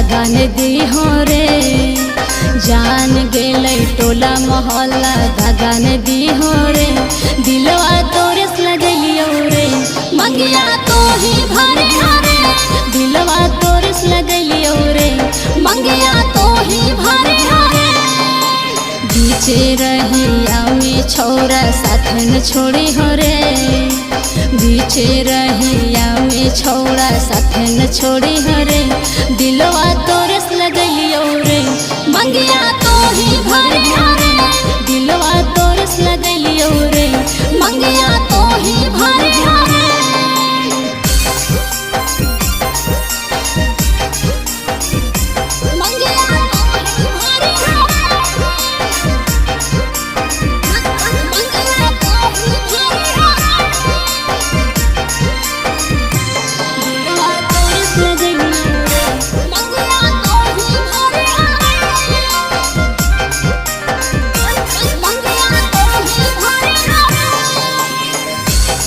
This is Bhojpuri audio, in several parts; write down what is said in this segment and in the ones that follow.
दगान दी हो रे, जान गेले टोला मोहल्ला दगान दी हो रे, दिलवा तोरस लगलियो रे, मंगिया तो ही भरे रे, दिलवा तोरस लगलियो रे, मंगिया तो ही भरे रे। बीचे रहिया में छौरा साथ न छोड़ी हो रे, बीचे रहिया में छौरा साथ न छोड़ी हो रे, दिलवा तोरस लगलियो रे, मंगिया तो ही भरे रे, दिलवा तोरस लगलियो रे, मंगिया तो ही भरे रे।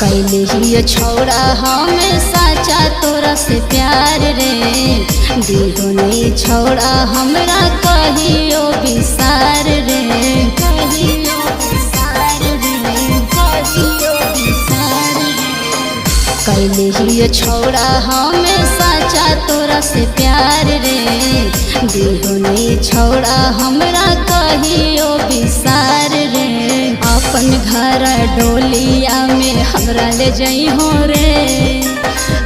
कैले ही छौड़ा हमें साचा तोरा से प्यार रे, दीदोनी छौड़ा हमरा कहियो विसार रे, कहियो विसार रे, कहियो विसार रे। कैले ही छौड़ा हमें साचा तोरा से प्यार रे, दीदोनी छौड़ा हमरा कहियो विसार रे। अपन घर डोलिया में हमरा ले जाई हो रे,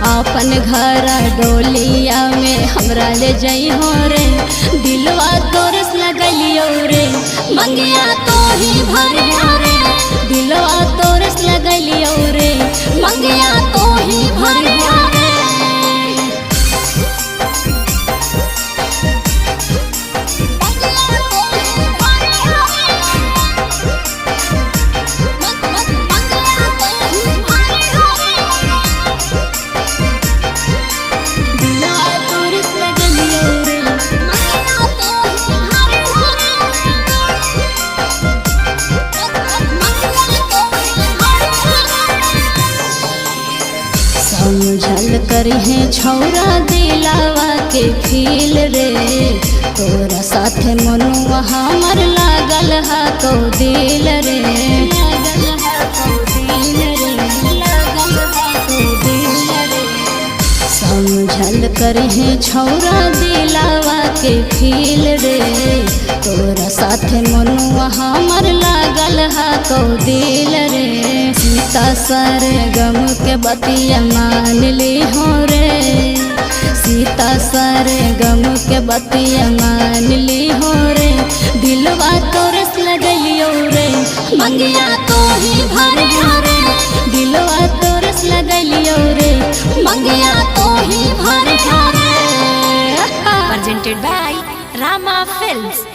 अपन घर डोलिया में हमरा ले जाई हो रे, दिलवा तोरस लगलियो रे, मंगिया तो ही भरे रे, दिलवा तोरस लगलियो रे, मंगिया तो ही भरे रे। समझल करिहे छौरा दिलावा के फील रे, तोरा साथे मनुआ हमर लागल हा तो दिल रे, लागल हा तो दिल रे, लागल हा तो दिल रे। समझल करिहे छौरा दिलावा के फील रे, तोरा साथे मनुआ हमर लागल हा तो दिल रे। सीता सरगम के बतिया मान ली हो रे, सीता सरगम के बतिया मान ली हो रे, दिलवा तोरस लगलियो रे, मंगिया तो ही भरे रे, दिलवा तोरस लगलियो रे, मंगिया तो ही भरे रे। Presented by Rama Films।